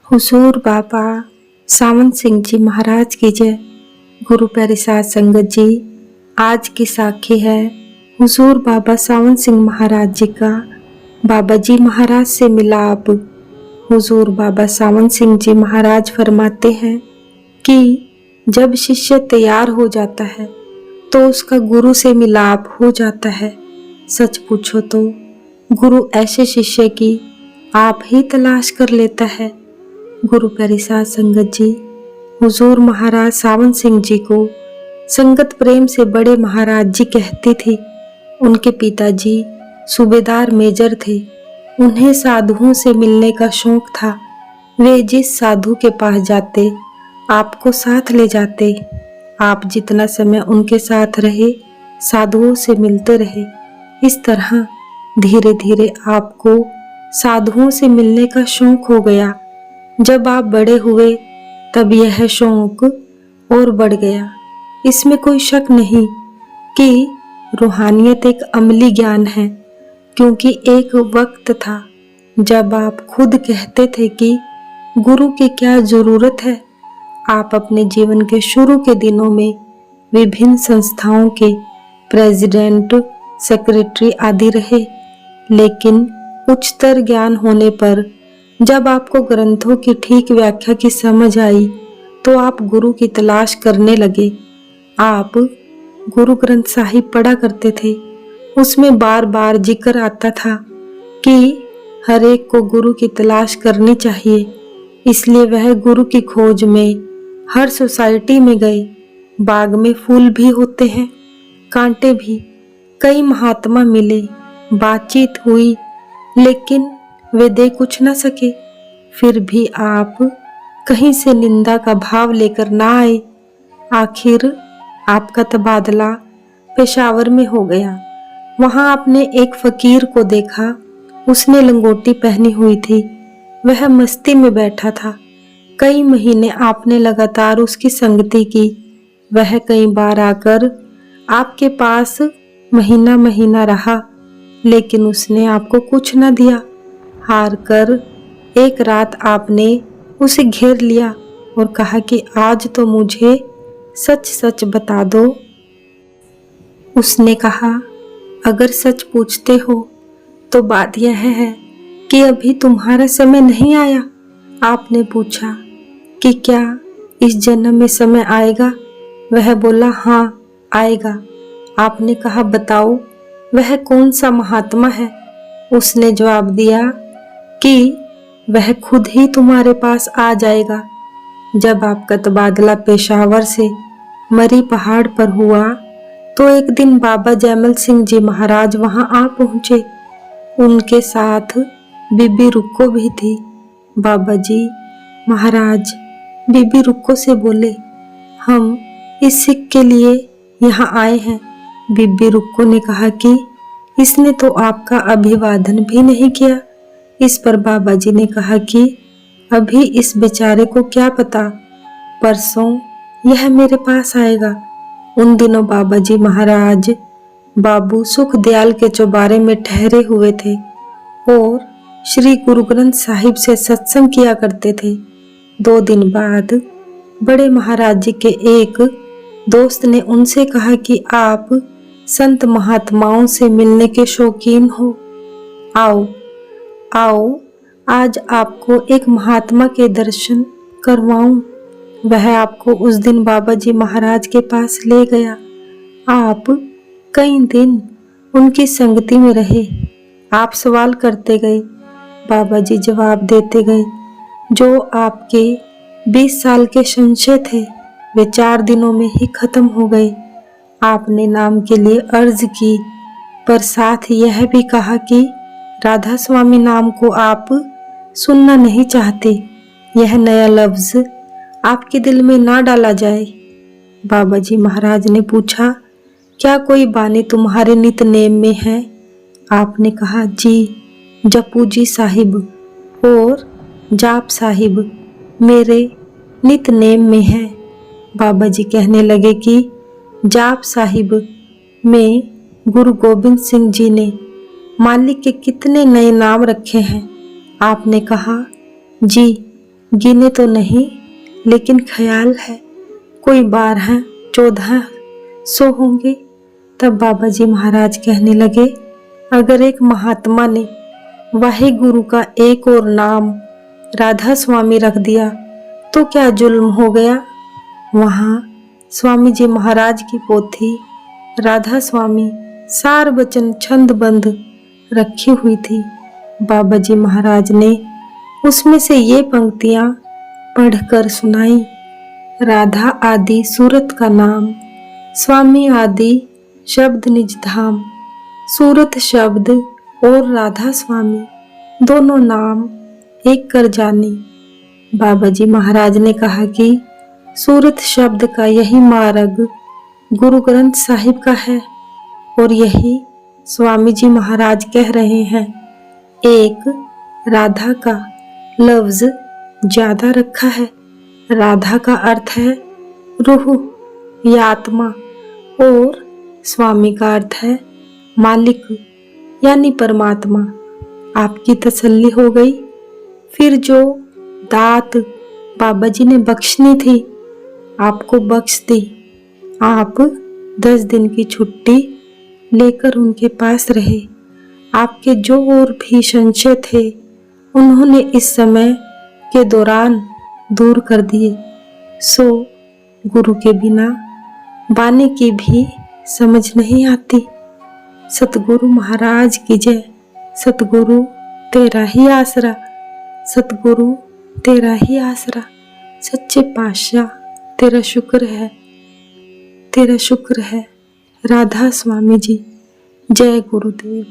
हुजूर बाबा सावन सिंह जी महाराज की जय। गुरु प्यारी साध संगत जी, आज की साखी है हुजूर बाबा सावन सिंह महाराज जी का बाबा जी महाराज से मिलाप। हुजूर बाबा सावन सिंह जी महाराज फरमाते हैं कि जब शिष्य तैयार हो जाता है तो उसका गुरु से मिलाप हो जाता है। सच पूछो तो गुरु ऐसे शिष्य की आप ही तलाश कर लेता है। गुरु प्यारी साध संगत जी, हुजूर महाराज सावन सिंह जी को संगत प्रेम से बड़े महाराज जी कहती थी। उनके पिताजी सूबेदार मेजर थे। उन्हें साधुओं से मिलने का शौक था। वे जिस साधु के पास जाते आपको साथ ले जाते। आप जितना समय उनके साथ रहे साधुओं से मिलते रहे। इस तरह धीरे धीरे आपको साधुओं से मिलने का शौक हो गया। जब आप बड़े हुए तब यह शौक और बढ़ गया। इसमें कोई शक नहीं कि रूहानियत एक अमली ज्ञान है, क्योंकि एक वक्त था जब आप खुद कहते थे कि गुरु की क्या जरूरत है। आप अपने जीवन के शुरू के दिनों में विभिन्न संस्थाओं के प्रेसिडेंट, सेक्रेटरी आदि रहे, लेकिन उच्चतर ज्ञान होने पर जब आपको ग्रंथों की ठीक व्याख्या की समझ आई तो आप गुरु की तलाश करने लगे। आप गुरु ग्रंथ साहिब पढ़ा करते थे। उसमें बार बार जिक्र आता था कि हर एक को गुरु की तलाश करनी चाहिए। इसलिए वह गुरु की खोज में हर सोसाइटी में गए। बाग में फूल भी होते हैं, कांटे भी। कई महात्मा मिले, बातचीत हुई, लेकिन वे दे कुछ न सके। फिर भी आप कहीं से निंदा का भाव लेकर ना आए। आखिर आपका तबादला पेशावर में हो गया। वहां आपने एक फकीर को देखा। उसने लंगोटी पहनी हुई थी। वह मस्ती में बैठा था। कई महीने आपने लगातार उसकी संगति की। वह कई बार आकर आपके पास महीना महीना रहा, लेकिन उसने आपको कुछ न दिया। हार कर एक रात आपने उसे घेर लिया और कहा कि आज तो मुझे सच सच बता दो। उसने कहा, अगर सच पूछते हो तो बात यह है कि अभी तुम्हारा समय नहीं आया। आपने पूछा कि क्या इस जन्म में समय आएगा? वह बोला, हाँ आएगा। आपने कहा, बताओ वह कौन सा महात्मा है? उसने जवाब दिया कि वह खुद ही तुम्हारे पास आ जाएगा। जब आपका तबादला पेशावर से मरी पहाड़ पर हुआ तो एक दिन बाबा जैमल सिंह जी महाराज वहां आ पहुंचे। उनके साथ बीबी रुक्को भी थी। बाबा जी महाराज बीबी रुक्को से बोले, हम इस सिख के लिए यहाँ आए हैं। बीबी रुक्को ने कहा कि इसने तो आपका अभिवादन भी नहीं किया। इस पर बाबा जी ने कहा कि अभी इस बेचारे को क्या पता, परसों यह मेरे पास आएगा। उन दिनों बाबा जी महाराज बाबू सुख दयाल के चौबारे में ठहरे हुए थे और श्री गुरु ग्रंथ साहिब से सत्संग किया करते थे। 2 दिन बाद बड़े महाराज जी के एक दोस्त ने उनसे कहा कि आप संत महात्माओं से मिलने के शौकीन हो। आओ आओ, आज आपको एक महात्मा के दर्शन करवाऊं। वह आपको उस दिन बाबा जी महाराज के पास ले गया। आप कई दिन उनकी संगति में रहे। आप सवाल करते गए, बाबा जी जवाब देते गए। जो आपके 20 साल के संशय थे वे 4 दिनों में ही खत्म हो गए। आपने नाम के लिए अर्ज की, पर साथ यह भी कहा कि राधा स्वामी नाम को आप सुनना नहीं चाहते। यह नया लफ्ज आपके दिल में ना डाला जाए। बाबा जी महाराज ने पूछा, क्या कोई बानी तुम्हारे नितनेम में है? आपने कहा, जी, जपू जी साहिब और जाप साहिब मेरे नितनेम में है। बाबा जी कहने लगे कि जाप साहिब में गुरु गोबिंद सिंह जी ने मालिक के कितने नए नाम रखे हैं? आपने कहा, जी, गिने तो नहीं, लेकिन ख्याल है कोई 12 14 100 होंगे। तब बाबा जी महाराज कहने लगे, अगर एक महात्मा ने वाहे गुरु का एक और नाम राधा स्वामी रख दिया तो क्या जुल्म हो गया। वहाँ स्वामी जी महाराज की पोथी राधा स्वामी सार वचन छंदबंद रखी हुई थी। बाबा जी महाराज ने उसमें से ये पंक्तियां पढ़कर सुनाई। राधा आदि सूरत का नाम, स्वामी आदि शब्द निज धाम। सूरत शब्द और राधा स्वामी दोनों नाम एक कर जाने। बाबा जी महाराज ने कहा कि सूरत शब्द का यही मार्ग गुरु ग्रंथ साहिब का है और यही स्वामी जी महाराज कह रहे हैं। एक राधा का लफ्ज ज्यादा रखा है। राधा का अर्थ है रूह या आत्मा और स्वामी का अर्थ है मालिक यानी परमात्मा। आपकी तसल्ली हो गई। फिर जो दात बाबा जी ने बख्शनी थी आपको बख्श दी। आप 10 दिन की छुट्टी लेकर उनके पास रहे। आपके जो और भी संशय थे उन्होंने इस समय के दौरान दूर कर दिए। सो गुरु के बिना बाने की भी समझ नहीं आती। सतगुरु महाराज की जय। सतगुरु तेरा ही आसरा, सतगुरु तेरा ही आसरा। सच्चे पातशाह तेरा शुक्र है, तेरा शुक्र है। राधा स्वामी जी। जय गुरुदेव।